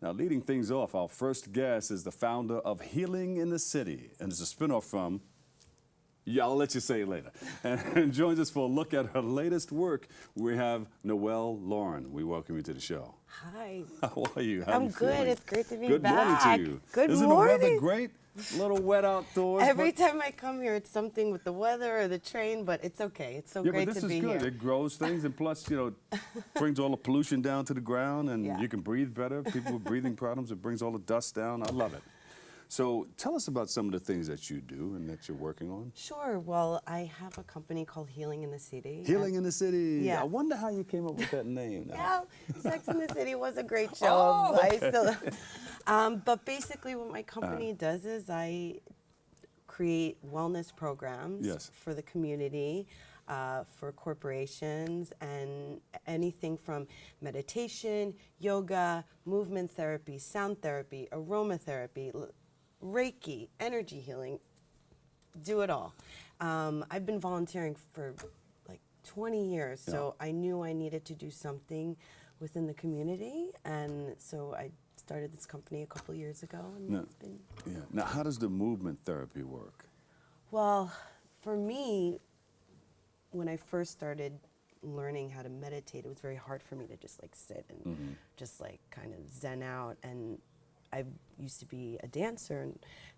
Now, leading things off, our first guest is the founder of Healing in the City, and it's a spinoff from, yeah, I'll let you say it later. And joins us for a look at her latest work. We have Noelle Lauren. We welcome you to the show. Hi. How are you? I'm good. It's great to be Good back. Good morning to you. Good Isn't morning. the weather great? A little wet outdoors. Every time I come here, it's something with the weather or the train, but it's okay. It's so great to be here. Yeah, but this is good. It grows things, and plus, brings all the pollution down to the ground, and Yeah. you can breathe better. People with breathing problems, it brings all the dust down. I love it. So tell us about some of the things that you do and that you're working on. Sure. Well, I have a company called Healing in the City. Healing in the City. Yeah. I wonder how you came up with that name. Yeah, Sex in the City was a great show. Oh, okay. I still, but basically what my company does is I create wellness programs Yes. for the community, for corporations, and anything from meditation, yoga, movement therapy, sound therapy, aromatherapy, Reiki, energy healing, do it all. I've been volunteering for like 20 years, so I knew I needed to do something within the community, and so I started this company a couple years ago. And it's been Now, how does the movement therapy work? Well, for me, when I first started learning how to meditate, it was very hard for me to just like sit and just like kind of zen out. And I used to be a dancer,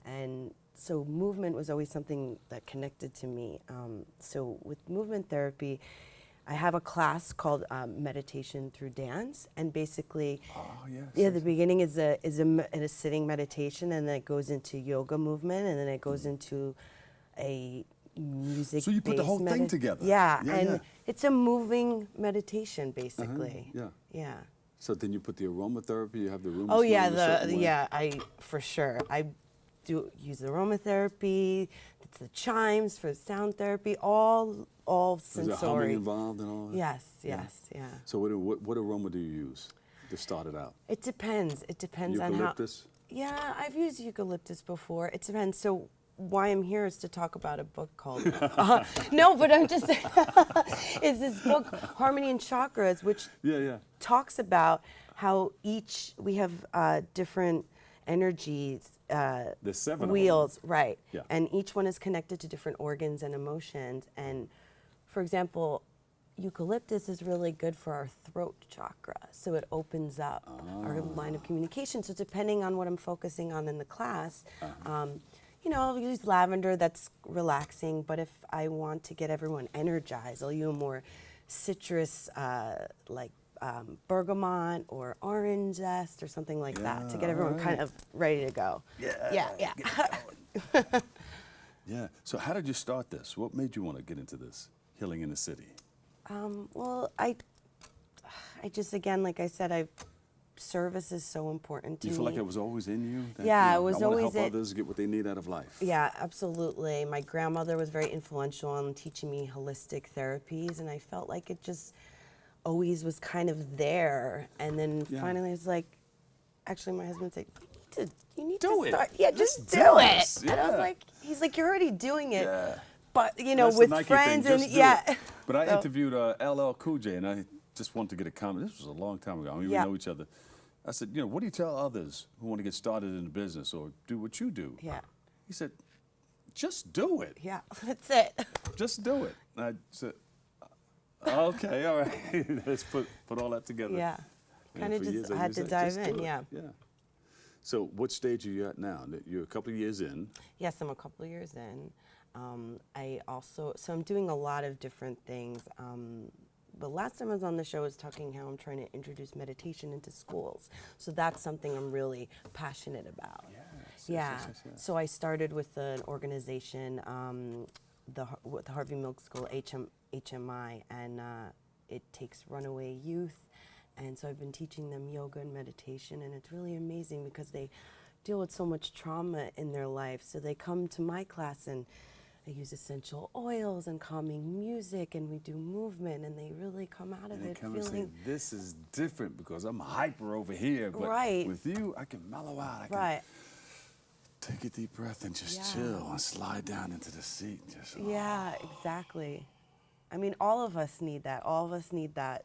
and so movement was always something that connected to me. So with movement therapy, I have a class called Meditation Through Dance, and basically, the beginning is a sitting meditation, and then it goes into yoga movement, and then it goes into a music. So you put the whole thing together. Yeah, it's a moving meditation, basically. Yeah. So then you put the aromatherapy. You have the room. Oh yeah, I for sure. I do use the aromatherapy. It's the chimes for sound therapy. All sensory. Is there humming involved and all that? Yes. So what aroma do you use to start it out? It depends. It depends on how. Eucalyptus? Yeah, I've used eucalyptus before. It depends. So why I'm here is to talk about a book called no, but I'm just is this book Harmony and Chakras, which talks about how we have different energies. There's 7 wheels, of them. right? Yeah. And each one is connected to different organs and emotions. And for example, eucalyptus is really good for our throat chakra, so it opens up our line of communication. So depending on what I'm focusing on in the class, I'll use lavender, that's relaxing, but if I want to get everyone energized, I'll use more citrus, like bergamot or orange zest or something like that to get everyone kind of ready to go. Yeah. Yeah. So how did you start this? What made you want to get into this, Healing in the City? Well, I just, again, like I said, service is so important to me. You feel like it was always in you? That, it was I always want to help others get what they need out of life. Yeah, absolutely. My grandmother was very influential in teaching me holistic therapies, and I felt like it just always was kind of there. And then finally I was like, actually my husband said, you need to start. Yeah, just do it. And I was like, he's like, you're already doing it. Yeah. But, That's with Nike friends thing, and But I interviewed LL Cool J, and I just wanted to get a comment. This was a long time ago. I mean, we know each other. I said, what do you tell others who want to get started in the business or do what you do? Yeah. He said, just do it. Yeah, that's it. Just do it. And I said, okay, all right. Let's put all that together. Yeah. Kind of just had to dive in, yeah. So what stage are you at now? You're a couple of years in. Yes, I'm a couple of years in. So I'm doing a lot of different things. But last time I was on the show, I was talking how I'm trying to introduce meditation into schools. So that's something I'm really passionate about. Yes. So I started with an organization, with the Harvey Milk School, HMI, and it takes runaway youth. And so I've been teaching them yoga and meditation, and it's really amazing because they deal with so much trauma in their life. So they come to my class, and I use essential oils and calming music, and we do movement, and they really come out of it feeling. Say, this is different because I'm hyper over here, but with you, I can mellow out. I can take a deep breath and just chill and slide down into the seat. Yeah, exactly. I mean, all of us need that. All of us need that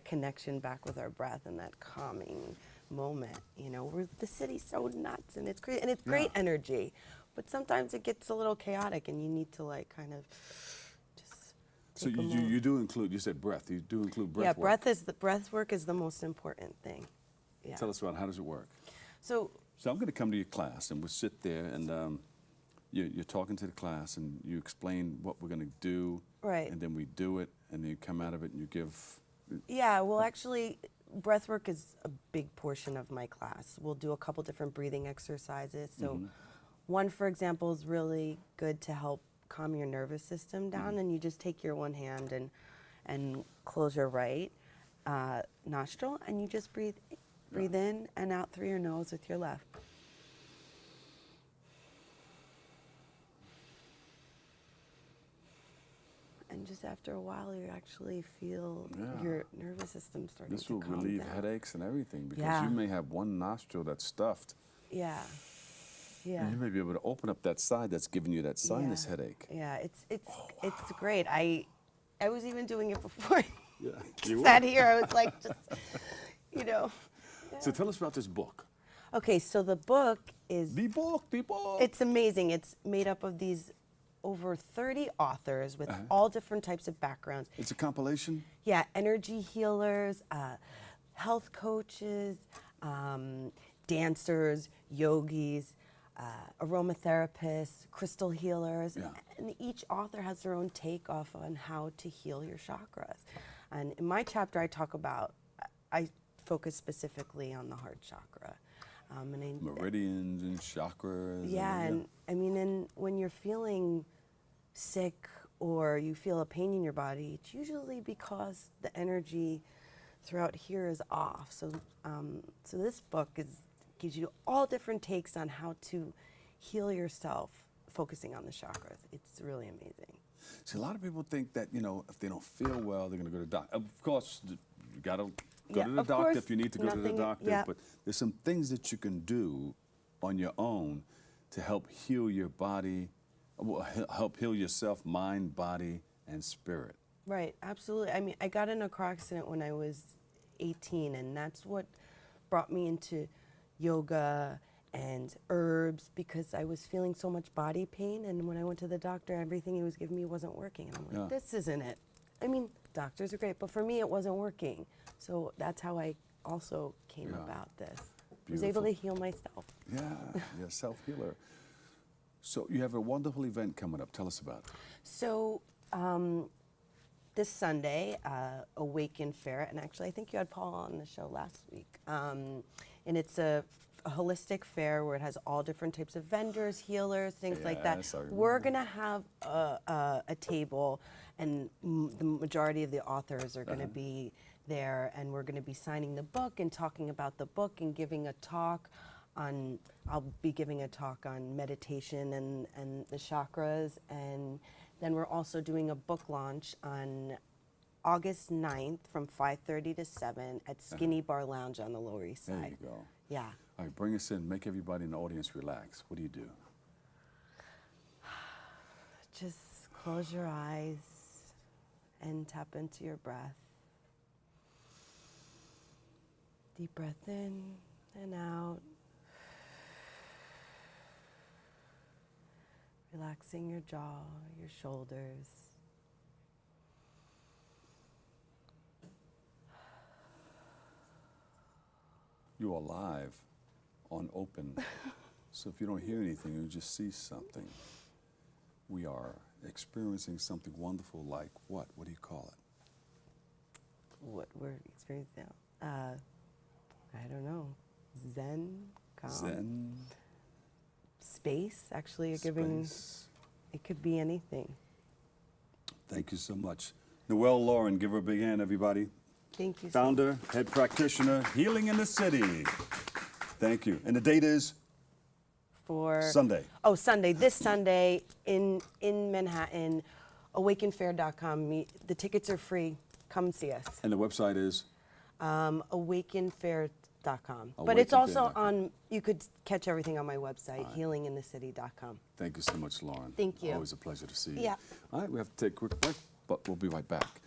connection back with our breath and that calming moment. You know, the city's so nuts and it's great, and it's great energy, but sometimes it gets a little chaotic, and you need to like kind of just. So you do include, you said breath. You do include breath work. Yeah, breath work is the most important thing. Yeah. Tell us about how does it work. So I'm going to come to your class, and we'll sit there, and you're talking to the class, and you explain what we're going to do, right, and then we do it, and then you come out of it, and you give. Yeah, well, actually, breath work is a big portion of my class. We'll do a couple different breathing exercises. So, one, for example, is really good to help calm your nervous system down, and you just take your one hand and close your right nostril, and you just breathe in and out through your nose with your left. And just after a while, you actually feel your nervous system starting to calm down. This will relieve headaches and everything, because you may have one nostril that's stuffed. Yeah. Yeah. And you may be able to open up that side that's giving you that sinus headache. Yeah, it's great. I was even doing it before You sat here. I was like, just, you know. Yeah. So tell us about this book. Okay, so the book is... The book. It's amazing. It's made up of these over 30 authors with all different types of backgrounds. It's a compilation? Yeah, energy healers, health coaches, dancers, yogis, aromatherapists, crystal healers, and each author has their own take off on how to heal your chakras. And in my chapter, I focus specifically on the heart chakra. Meridians and chakras. Yeah, and I mean, and when you're feeling sick or you feel a pain in your body, it's usually because the energy throughout here is off. So, so this book gives you all different takes on how to heal yourself, focusing on the chakras. It's really amazing. See, a lot of people think that, you know, if they don't feel well, they're going to go to the doctor. Of course, you got to go to the doctor if you need to go to the doctor. But there's some things that you can do on your own to help heal your body, help heal yourself, mind, body, and spirit. Right, absolutely. I mean, I got in a car accident when I was 18, and that's what brought me into yoga and herbs, because I was feeling so much body pain, and when I went to the doctor, everything he was giving me wasn't working. And I'm like, this isn't it. I mean, doctors are great, but for me, it wasn't working. So that's how I also came about this. I was able to heal myself. Yeah, you're a self-healer. So you have a wonderful event coming up. Tell us about it. So this Sunday, Awaken Fair, and actually I think you had Paul on the show last week. And it's a holistic fair where it has all different types of vendors, healers, things like that. We're going to have a table, and the majority of the authors are going to be there, and we're going to be signing the book and talking about the book and giving a talk on, I'll be giving a talk on meditation and the chakras, and then we're also doing a book launch on August 9th from 5:30 to 7 at Skinny Bar Lounge on the Lower East Side. There you go. Yeah. All right, bring us in. Make everybody in the audience relax. What do you do? Just close your eyes and tap into your breath. Deep breath in and out. Relaxing your jaw, your shoulders. You are live on open. So if you don't hear anything, you just see something. We are experiencing something wonderful, like what? What do you call it? What we're experiencing now? I don't know. Zen? Calm? Zen? Space, actually, you're giving, it could be anything. Thank you so much. Noelle Lauren, give her a big hand, everybody. Thank you. Founder, head practitioner, Healing in the City. Thank you. And the date is? For Sunday. Oh, Sunday. This Sunday in Manhattan, awakenfair.com. The tickets are free. Come see us. And the website is? Awakenfair.com. But it's also on, you could catch everything on my website, healinginthecity.com. Thank you so much, Lauren. Thank you. Always a pleasure to see you. Yeah. All right, we have to take a quick break, but we'll be right back.